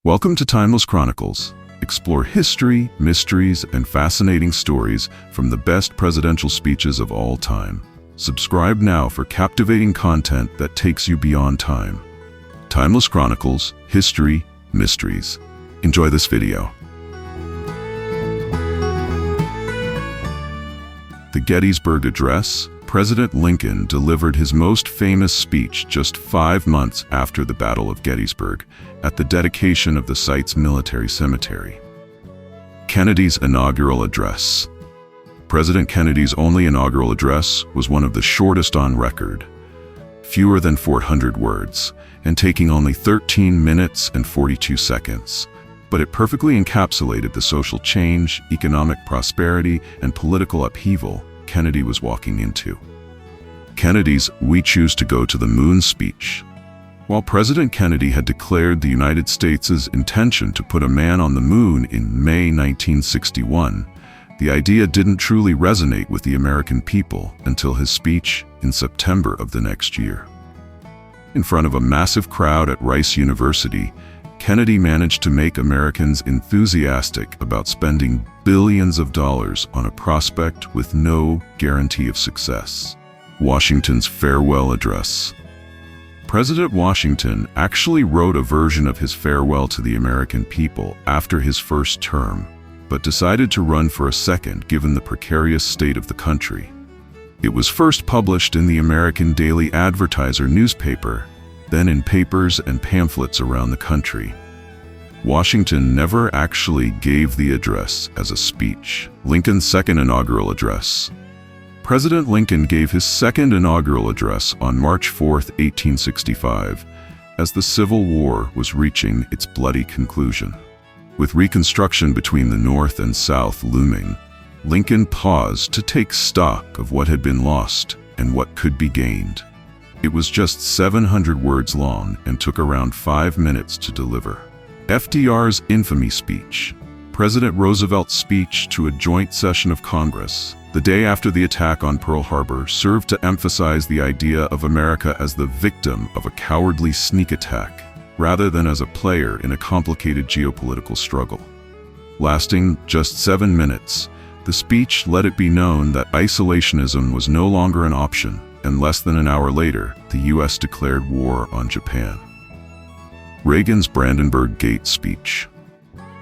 Welcome to Timeless Chronicles. Explore history, mysteries, and fascinating stories from the best presidential speeches of all time. Subscribe now for captivating content that takes you beyond time. Timeless Chronicles, History, Mysteries. Enjoy this video. The Gettysburg Address. President Lincoln delivered his most famous speech just 5 months after the Battle of Gettysburg at the dedication of the site's military cemetery. Kennedy's inaugural address. President Kennedy's only inaugural address was one of the shortest on record, fewer than 400 words, and taking only 13 minutes and 42 seconds. But it perfectly encapsulated the social change, economic prosperity, and political upheaval Kennedy was walking into. Kennedy's "We Choose to Go to the Moon" speech. While President Kennedy had declared the United States' intention to put a man on the moon in May 1961, the idea didn't truly resonate with the American people until his speech in September of the next year. In front of a massive crowd at Rice University, Kennedy managed to make Americans enthusiastic about spending billions of dollars on a prospect with no guarantee of success. Washington's farewell address. President Washington actually wrote a version of his farewell to the American people after his first term, but decided to run for a second given the precarious state of the country. It was first published in the American Daily Advertiser newspaper, then in papers and pamphlets around the country. Washington never actually gave the address as a speech. Lincoln's second inaugural address. President Lincoln gave his second inaugural address on March 4, 1865, as the Civil War was reaching its bloody conclusion. With Reconstruction between the North and South looming, Lincoln paused to take stock of what had been lost and what could be gained. It was just 700 words long and took around 5 minutes to deliver. FDR's infamy speech. President Roosevelt's speech to a joint session of Congress, the day after the attack on Pearl Harbor, served to emphasize the idea of America as the victim of a cowardly sneak attack, rather than as a player in a complicated geopolitical struggle. Lasting just 7 minutes, the speech let it be known that isolationism was no longer an option, and less than an hour later, the U.S. declared war on Japan. Reagan's Brandenburg Gate speech.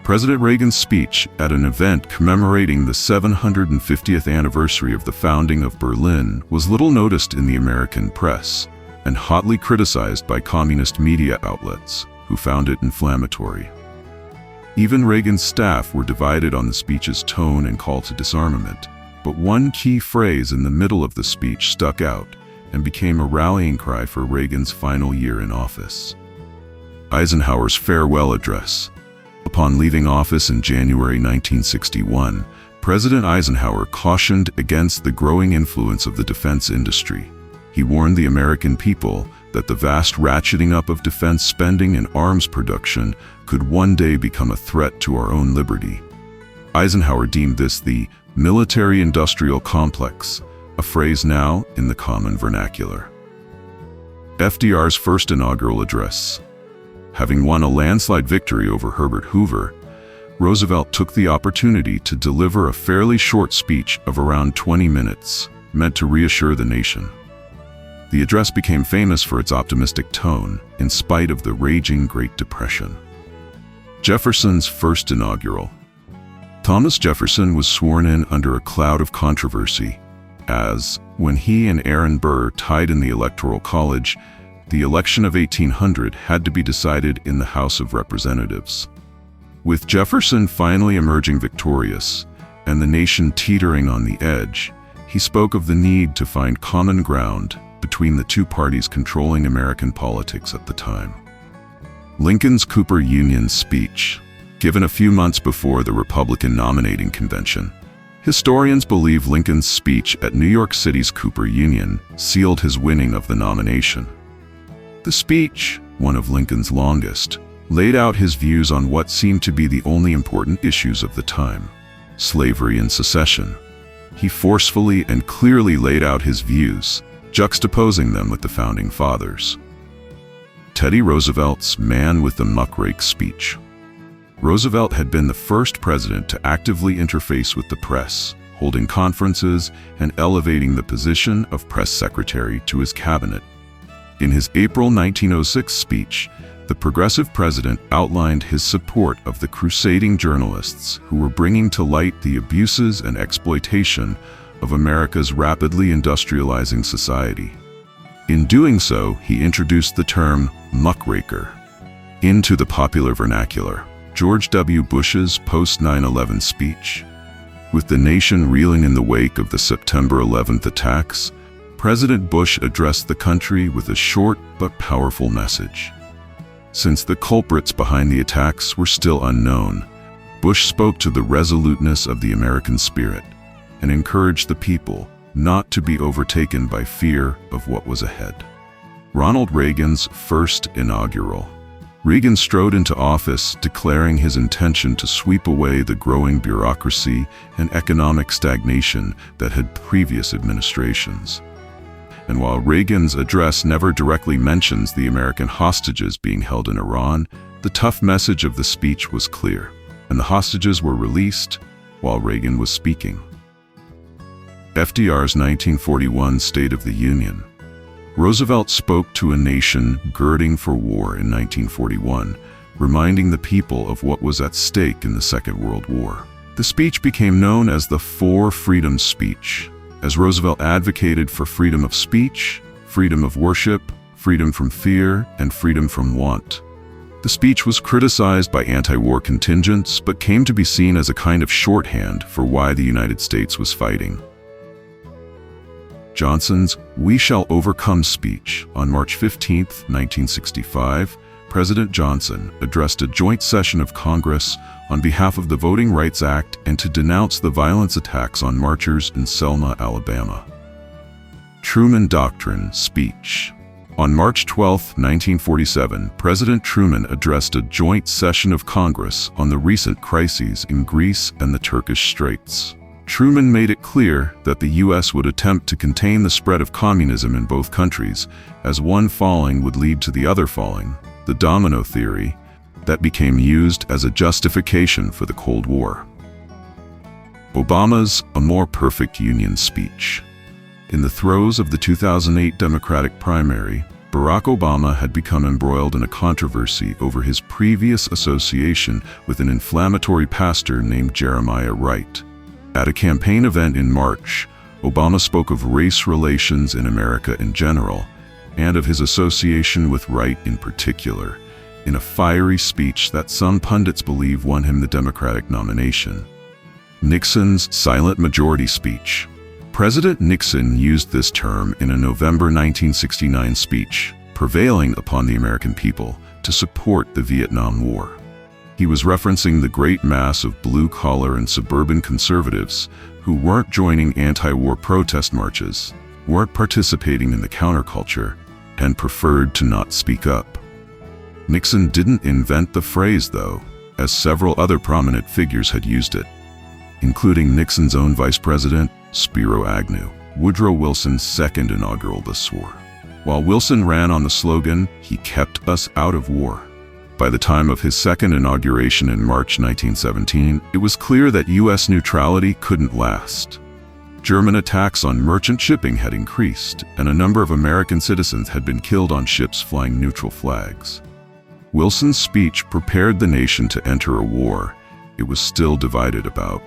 President Reagan's speech at an event commemorating the 750th anniversary of the founding of Berlin was little noticed in the American press, and hotly criticized by communist media outlets, who found it inflammatory. Even Reagan's staff were divided on the speech's tone and call to disarmament. But one key phrase in the middle of the speech stuck out and became a rallying cry for Reagan's final year in office. Eisenhower's farewell address. Upon leaving office in January 1961, President Eisenhower cautioned against the growing influence of the defense industry. He warned the American people that the vast ratcheting up of defense spending and arms production could one day become a threat to our own liberty. Eisenhower deemed this the military-industrial complex, a phrase now in the common vernacular. FDR's first inaugural address. Having won a landslide victory over Herbert Hoover, Roosevelt took the opportunity to deliver a fairly short speech of around 20 minutes, meant to reassure the nation. The address became famous for its optimistic tone, in spite of the raging Great Depression. Jefferson's first inaugural. Thomas Jefferson was sworn in under a cloud of controversy, as, when he and Aaron Burr tied in the Electoral College, the election of 1800 had to be decided in the House of Representatives. With Jefferson finally emerging victorious, and the nation teetering on the edge, he spoke of the need to find common ground between the two parties controlling American politics at the time. Lincoln's Cooper Union speech. Given a few months before the Republican nominating convention, historians believe Lincoln's speech at New York City's Cooper Union sealed his winning of the nomination. The speech, one of Lincoln's longest, laid out his views on what seemed to be the only important issues of the time: slavery and secession. He forcefully and clearly laid out his views, juxtaposing them with the Founding Fathers. Teddy Roosevelt's Man with the Muckrake speech. Roosevelt had been the first president to actively interface with the press, holding conferences and elevating the position of press secretary to his cabinet. In his April 1906 speech, the progressive president outlined his support of the crusading journalists who were bringing to light the abuses and exploitation of America's rapidly industrializing society. In doing so, he introduced the term muckraker into the popular vernacular. George W. Bush's post-9/11 speech. With the nation reeling in the wake of the September 11th attacks, President Bush addressed the country with a short but powerful message. Since the culprits behind the attacks were still unknown, Bush spoke to the resoluteness of the American spirit and encouraged the people not to be overtaken by fear of what was ahead. Ronald Reagan's first inaugural. Reagan strode into office declaring his intention to sweep away the growing bureaucracy and economic stagnation that had previous administrations. And while Reagan's address never directly mentions the American hostages being held in Iran, the tough message of the speech was clear, and the hostages were released while Reagan was speaking. FDR's 1941 State of the Union. Roosevelt spoke to a nation girding for war in 1941, reminding the people of what was at stake in the Second World War. The speech became known as the Four Freedoms Speech, as Roosevelt advocated for freedom of speech, freedom of worship, freedom from fear, and freedom from want. The speech was criticized by anti-war contingents, but came to be seen as a kind of shorthand for why the United States was fighting. Johnson's "We Shall Overcome" speech. On March 15, 1965, President Johnson addressed a joint session of Congress on behalf of the Voting Rights Act and to denounce the violence attacks on marchers in Selma, Alabama. Truman Doctrine speech. On March 12, 1947, President Truman addressed a joint session of Congress on the recent crises in Greece and the Turkish Straits. Truman made it clear that the U.S. would attempt to contain the spread of communism in both countries, as one falling would lead to the other falling, the domino theory that became used as a justification for the Cold War. Obama's "A More Perfect Union" speech. In the throes of the 2008 Democratic primary, Barack Obama had become embroiled in a controversy over his previous association with an inflammatory pastor named Jeremiah Wright. At a campaign event in March, Obama spoke of race relations in America in general, and of his association with Wright in particular, in a fiery speech that some pundits believe won him the Democratic nomination. Nixon's silent majority speech. President Nixon used this term in a November 1969 speech, prevailing upon the American people to support the Vietnam War. He was referencing the great mass of blue-collar and suburban conservatives who weren't joining anti-war protest marches, weren't participating in the counterculture, and preferred to not speak up. Nixon didn't invent the phrase, though, as several other prominent figures had used it, including Nixon's own vice president, Spiro Agnew. Woodrow Wilson's second inaugural thus swore. While Wilson ran on the slogan, "He kept us out of war." By the time of his second inauguration in March 1917, it was clear that U.S. neutrality couldn't last. German attacks on merchant shipping had increased, and a number of American citizens had been killed on ships flying neutral flags. Wilson's speech prepared the nation to enter a war it was still divided about.